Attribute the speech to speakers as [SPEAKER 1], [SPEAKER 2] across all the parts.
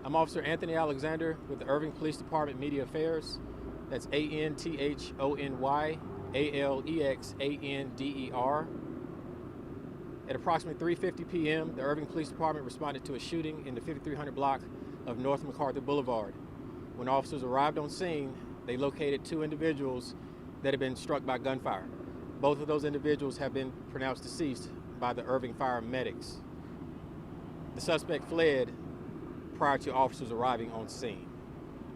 [SPEAKER 1] I'm Officer Anthony Alexander with the Irving Police Department Media Affairs. That's ANTHONYALEXANDER. At approximately 3:50 p.m., the Irving Police Department responded to a shooting in the 5300 block of North MacArthur Boulevard. When officers arrived on scene, they located two individuals that had been struck by gunfire. Both of those individuals have been pronounced deceased by the Irving Fire medics. The suspect fled prior to officers arriving on scene.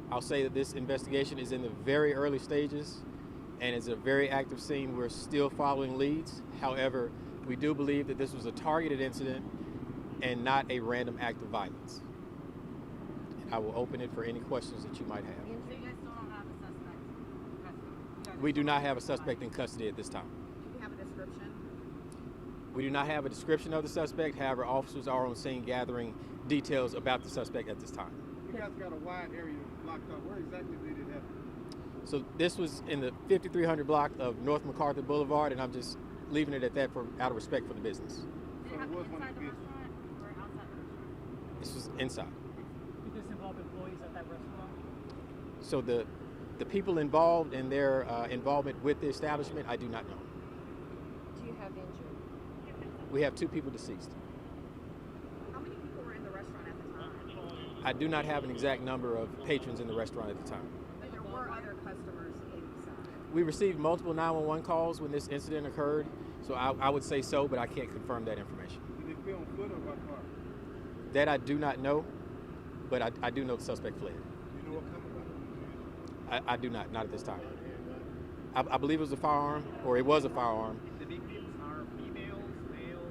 [SPEAKER 1] I'll say that this investigation is in the very early stages and it's a very active scene. We're still following leads. However, we do believe that this was a targeted incident and not a random act of violence. And I will open it for any questions that you might have.
[SPEAKER 2] So you guys still don't have a suspect in custody?
[SPEAKER 1] We do not have a suspect in custody at this time.
[SPEAKER 2] Do you have a description?
[SPEAKER 1] We do not have a description of the suspect. However, officers are on scene gathering details about the suspect at this time.
[SPEAKER 3] You guys got a wide area blocked off. Where exactly did it happen?
[SPEAKER 1] So this was in the 5300 block of North MacArthur Boulevard, and I'm just leaving it at that out of respect for the business.
[SPEAKER 2] Did it happen inside the restaurant or outside the restaurant?
[SPEAKER 1] This was inside.
[SPEAKER 4] Did this involve employees at that restaurant?
[SPEAKER 1] So the people involved and their involvement with the establishment, I do not know.
[SPEAKER 2] Do you have injured?
[SPEAKER 1] We have two people deceased.
[SPEAKER 2] How many people were in the restaurant at the time?
[SPEAKER 1] I do not have an exact number of patrons in the restaurant at the time.
[SPEAKER 2] But there were other customers inside.
[SPEAKER 1] We received multiple 911 calls when this incident occurred, so I would say so, but I can't confirm that information.
[SPEAKER 3] Did they flee on foot or by car?
[SPEAKER 1] That I do not know, but I do know the suspect fled.
[SPEAKER 3] Do you know what kind of weapon?
[SPEAKER 1] I do not at this time. I believe it was a firearm, or it was a firearm.
[SPEAKER 3] The victims are females, males?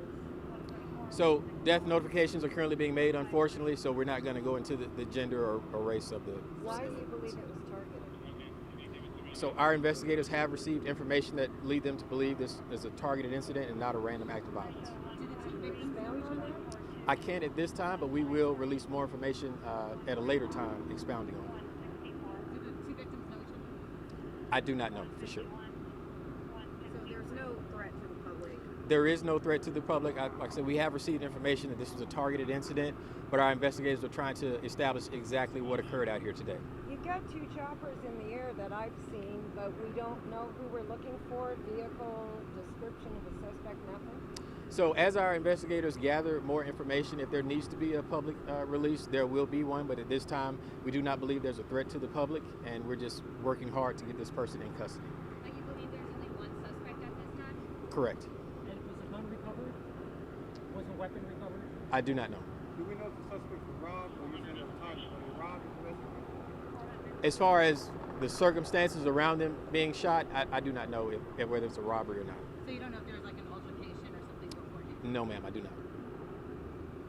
[SPEAKER 1] So death notifications are currently being made, unfortunately, so we're not going to go into the gender or race of the...
[SPEAKER 2] Why do you believe it was targeted?
[SPEAKER 1] So our investigators have received information that lead them to believe this is a targeted incident and not a random act of violence.
[SPEAKER 2] Do the two victims know each other?
[SPEAKER 1] I can't at this time, but we will release more information at a later time expounding on it.
[SPEAKER 2] Do the two victims know each other?
[SPEAKER 1] I do not know for sure.
[SPEAKER 2] So there's no threat to the public?
[SPEAKER 1] There is no threat to the public. Like I said, we have received information that this was a targeted incident, but our investigators are trying to establish exactly what occurred out here today.
[SPEAKER 5] You've got two choppers in the air that I've seen, but we don't know who we're looking for, vehicle, description of the suspect, nothing?
[SPEAKER 1] So as our investigators gather more information, if there needs to be a public release, there will be one, but at this time, we do not believe there's a threat to the public, and we're just working hard to get this person in custody.
[SPEAKER 2] But you believe there's only one suspect at this time?
[SPEAKER 1] Correct.
[SPEAKER 4] And was a gun recovered? Was a weapon recovered?
[SPEAKER 1] I do not know.
[SPEAKER 3] Do we know if the suspect was robbed or you said it was targeted? Were they robbed at the restaurant?
[SPEAKER 1] As far as the circumstances around them being shot, I do not know if whether it's a robbery or not.
[SPEAKER 2] So you don't know if there was like an altercation or something beforehand?
[SPEAKER 1] No, ma'am, I do not.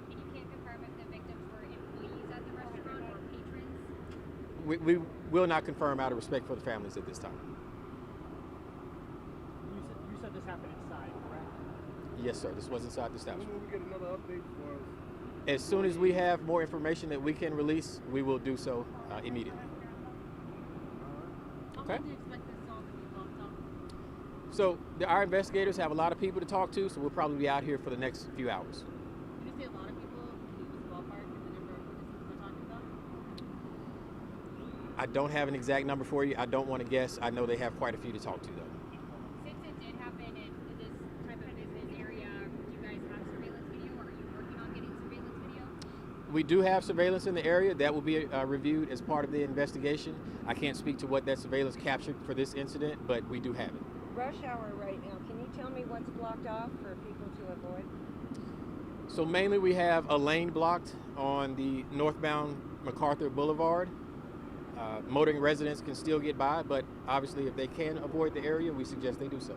[SPEAKER 2] And you can't confirm if the victims were employees at the restaurant or patrons?
[SPEAKER 1] We will not confirm out of respect for the families at this time.
[SPEAKER 4] You said this happened inside, correct?
[SPEAKER 1] Yes, sir. This was inside the
[SPEAKER 3] When
[SPEAKER 1] establishment.
[SPEAKER 3] will we get another update for us?
[SPEAKER 1] As soon as we have more information that we can release, we will do so immediately.
[SPEAKER 2] How
[SPEAKER 1] Okay.
[SPEAKER 2] long do you expect this all to be locked up?
[SPEAKER 1] So our investigators have a lot of people to talk to, so we'll probably be out here for the next few hours.
[SPEAKER 2] Did you say a lot of people? Can you just ballpark the number of witnesses we're talking about?
[SPEAKER 1] I don't have an exact number for you. I don't want to guess. I know they have quite a few to talk to, though.
[SPEAKER 2] Since it did happen in this type of business area, do you guys have surveillance video or are you working on getting surveillance video?
[SPEAKER 1] We do have surveillance in the area. That will be reviewed as part of the investigation. I can't speak to what that surveillance captured for this incident, but we do have it.
[SPEAKER 5] Rush hour right now. Can you tell me what's blocked off for people to avoid?
[SPEAKER 1] So mainly we have a lane blocked on the northbound MacArthur Boulevard. Motoring residents can still get by, but obviously if they can avoid the area, we suggest they do so.